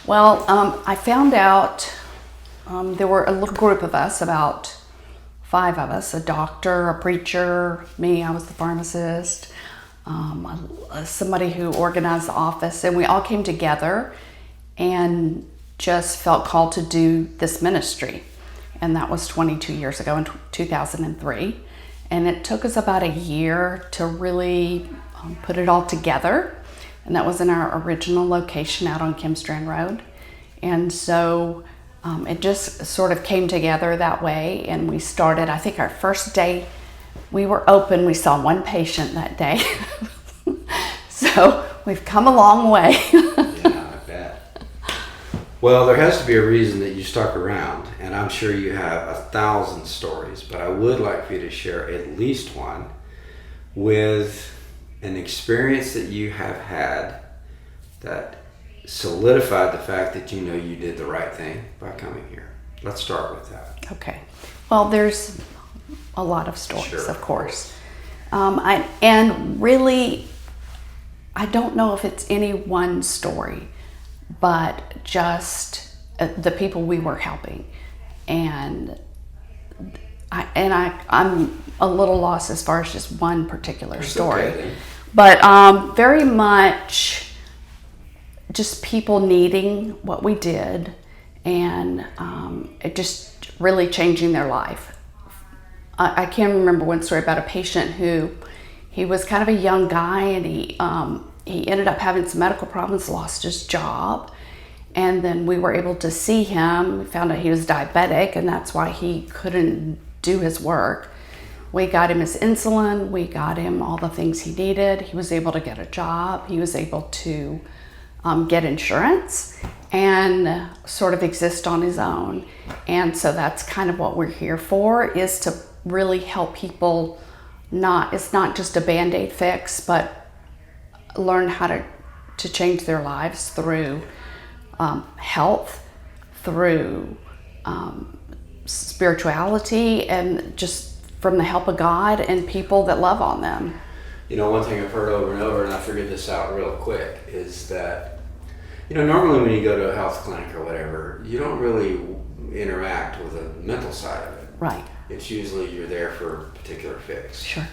Well, I found out there were a little group of us, about 5 of us, a doctor, a preacher, me, I was the pharmacist, somebody who organized the office, and we all came together and just felt called to do this ministry. And that was 22 years ago in 2003. And it took us about a year to really put it all together. And that was in our original location out on Kim Strand Road. And so it just sort of came together that way. And we started, I think our first day we were open, we saw 1 patient that day. So we've come a long way. Yeah, I bet. Well, there has to be a reason that you stuck around. And I'm sure you have 1,000 stories. But I would like for you to share at least one with an experience that you have had that solidified the fact that you know you did the right thing by coming here. Let's start with that. Okay. Well, there's a lot of stories, Sure, of course. And really, I don't know if it's any one story, but just the people we were helping. And I'm a little lost as far as just one particular story. Okay. But very much just people needing what we did, and it just really changing their life. I can remember one story about a patient who, he was kind of a young guy, and he ended up having some medical problems, lost his job. And then we were able to see him. We found out he was diabetic, and that's why he couldn't do his work. We got him his insulin. We got him all the things he needed. He was able to get a job. He was able to get insurance and sort of exist on his own. And so that's kind of what we're here for, is to really help people. It's not just a Band-Aid fix, but learn how to change their lives through health, through spirituality, and just from the help of God and people that love on them. You know, one thing I've heard over and over, and I figured this out real quick, is that, you know, normally when you go to a health clinic or whatever, you don't really interact with the mental side of it. Right. It's usually you're there for a particular fix. Sure.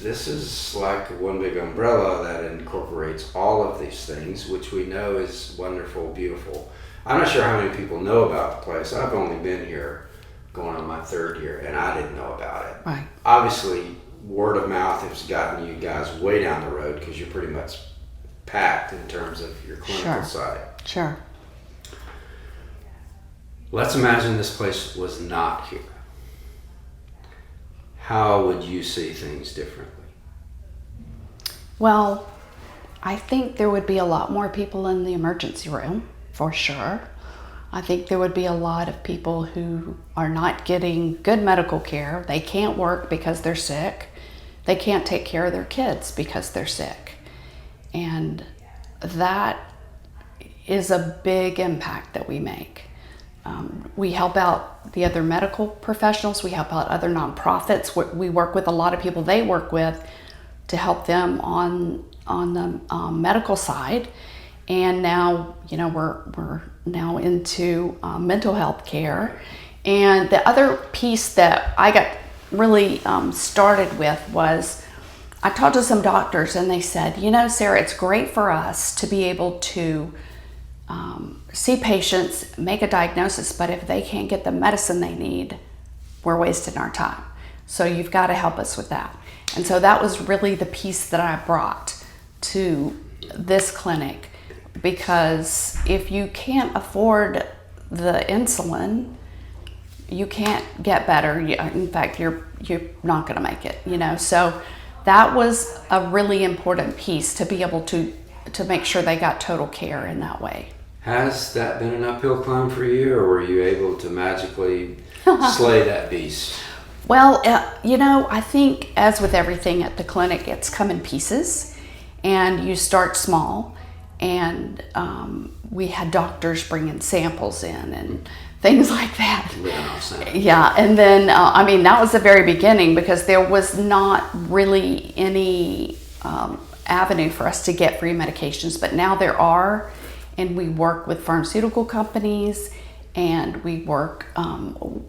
This is like one big umbrella that incorporates all of these things, which we know is wonderful, beautiful. I'm not sure how many people know about the place. I've only been here going on my 3rd year, and I didn't know about it. Right. Obviously, word of mouth has gotten you guys way down the road because you're pretty much packed in terms of your clinical side. Sure. Let's imagine this place was not here. How would you see things differently? Well, I think there would be a lot more people in the emergency room, for sure. I think there would be a lot of people who are not getting good medical care. They can't work because they're sick. They can't take care of their kids because they're sick. And that is a big impact that we make. We help out the other medical professionals. We help out other nonprofits. We work with a lot of people they work with to help them on the medical side. And now, you know, we're now into mental health care. And the other piece that I got really started with was, I talked to some doctors and they said, you know, Sarah, it's great for us to be able to see patients, make a diagnosis, but if they can't get the medicine they need, we're wasting our time. So you've got to help us with that. And so that was really the piece that I brought to this clinic, because if you can't afford the insulin, you can't get better. In fact, you're not going to make it, you know. So that was a really important piece, to be able to make sure they got total care in that way. Has that been an uphill climb for you, or were you able to magically slay that beast? Well, you know, I think as with everything at the clinic, it's come in pieces, and you start small. And we had doctors bringing samples in and things like that. Yeah, and then, I mean, that was the very beginning, because there was not really any avenue for us to get free medications, but now there are. and we work with pharmaceutical companies, and we work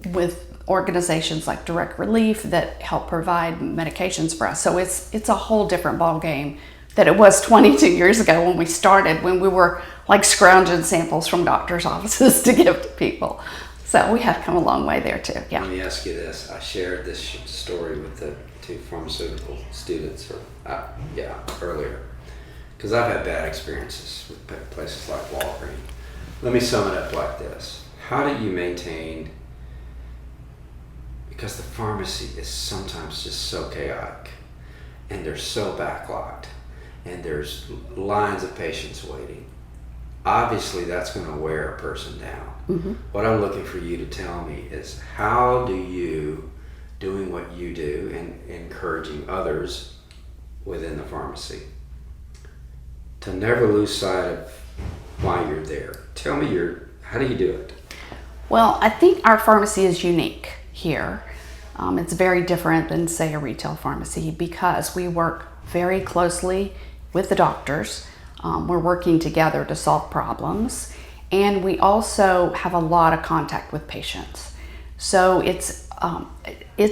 with organizations like Direct Relief that help provide medications for us. So it's a whole different ball game that it was 22 years ago when we started, when we were like scrounging samples from doctors' offices to give to people. So we have come a long way there too. Yeah. Let me ask you this. I shared this story with the 2 pharmaceutical students earlier, because I've had bad experiences with places like Walgreens. Let me sum it up like this. How do you maintain, because the pharmacy is sometimes just so chaotic, and they're so backlogged, and there's lines of patients waiting. Obviously, that's going to wear a person down. Mm-hmm. What I'm looking for you to tell me is, how do you, doing what you do and encouraging others within the pharmacy, to never lose sight of why you're there? Tell me how do you do it? Well, I think our pharmacy is unique here. It's very different than, say, a retail pharmacy, because we work very closely with the doctors. We're working together to solve problems, and we also have a lot of contact with patients. So it's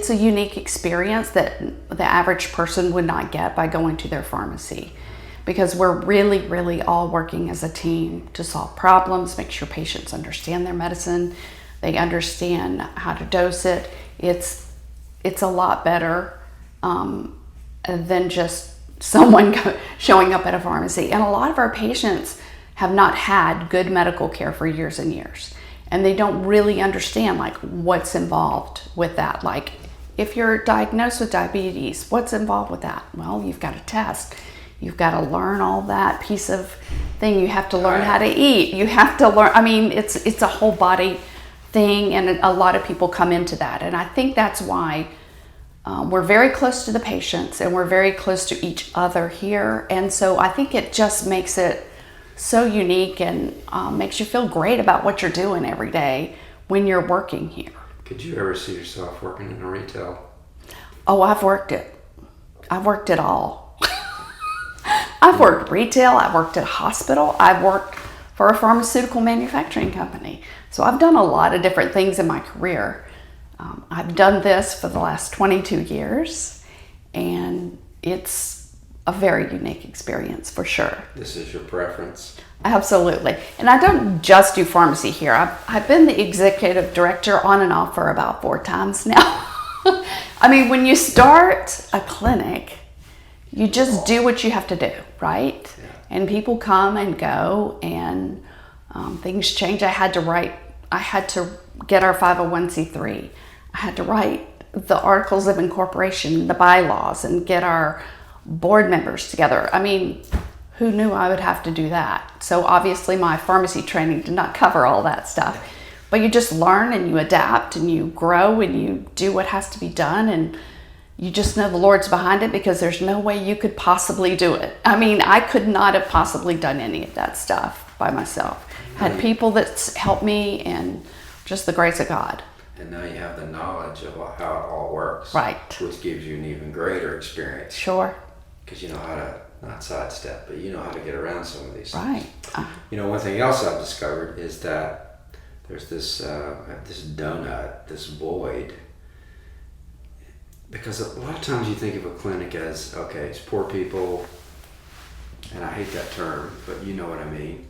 a unique experience that the average person would not get by going to their pharmacy, because we're really, really all working as a team to solve problems, make sure patients understand their medicine, they understand how to dose it. It's a lot better than just someone showing up at a pharmacy. And a lot of our patients have not had good medical care for years and years, and they don't really understand like what's involved with that. Like, if you're diagnosed with diabetes, what's involved with that? Well, you've got to test. You've got to learn all that piece of thing. You have to learn how to eat. You have to learn, I mean, it's a whole body thing, and a lot of people come into that. And I think that's why we're very close to the patients, and we're very close to each other here. And so I think it just makes it so unique, and makes you feel great about what you're doing every day when you're working here. Could you ever see yourself working in a retail? Oh, I've worked it. I've worked it all. I've worked retail, I've worked at a hospital, I've worked for a pharmaceutical manufacturing company. So I've done a lot of different things in my career. I've done this for the last 22 years, and it's a very unique experience for sure. This is your preference? Absolutely. And I don't just do pharmacy here. I've been the executive director on and off for about 4 times now. I mean, when you start a clinic, you just do what you have to do, right? Yeah. And people come and go, and things change. I had to get our 501c3. I had to write the articles of incorporation, the bylaws, and get our board members together. I mean, who knew I would have to do that? So obviously my pharmacy training did not cover all that stuff. But you just learn, and you adapt, and you grow, and you do what has to be done, and you just know the Lord's behind it, because there's no way you could possibly do it. I mean, I could not have possibly done any of that stuff by myself. I had people that helped me, and just the grace of God. And now you have the knowledge of how it all works. Right. Which gives you an even greater experience. Sure. Because you know how to, not sidestep, but you know how to get around some of these things. Right. You know, one thing else I've discovered is that there's this donut, this void. Because a lot of times you think of a clinic as, okay, it's poor people, and I hate that term, but you know what I mean.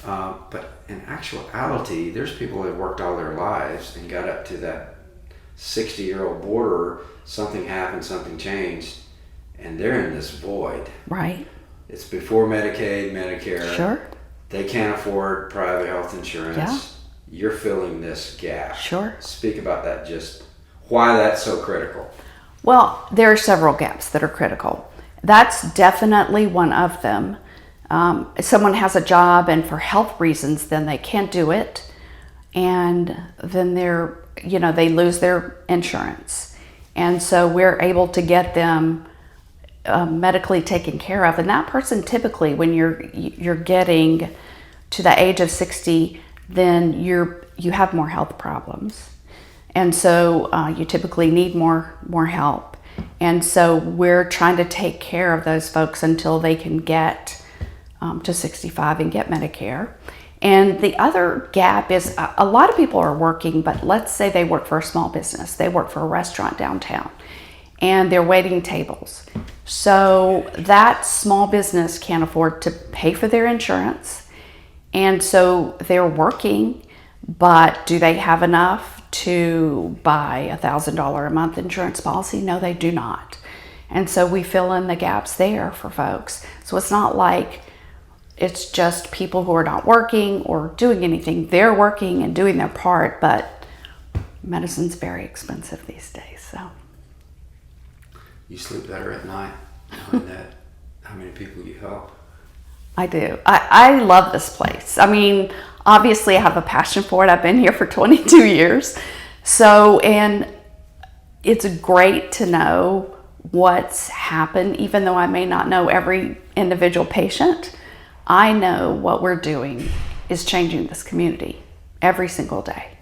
But in actuality, there's people that have worked all their lives and got up to that 60-year-old border, something happened, something changed, and they're in this void. Right. It's before Medicaid, Medicare. Sure. They can't afford private health insurance. Yeah. You're filling this gap. Sure. Speak about that, just why that's so critical. Well, there are several gaps that are critical. That's definitely one of them. If someone has a job and for health reasons, then they can't do it, and then they lose their insurance, and so we're able to get them medically taken care of. And that person, typically, when you're getting to the age of 60, then you have more health problems, and so you typically need more help. And so we're trying to take care of those folks until they can get to 65 and get Medicare. And the other gap is a lot of people are working, but let's say they work for a small business. They work for a restaurant downtown and they're waiting tables. So that small business can't afford to pay for their insurance. And so they're working, but do they have enough to buy $1,000 a month insurance policy? No, they do not. And so we fill in the gaps there for folks. So it's not like it's just people who are not working or doing anything. They're working and doing their part, but medicine's very expensive these days. So You sleep better at night knowing that how many people you help. I do. I love this place. I mean, obviously I have a passion for it. I've been here for 22 years. So, and it's great to know what's happened, even though I may not know every individual patient. I know what we're doing is changing this community every single day.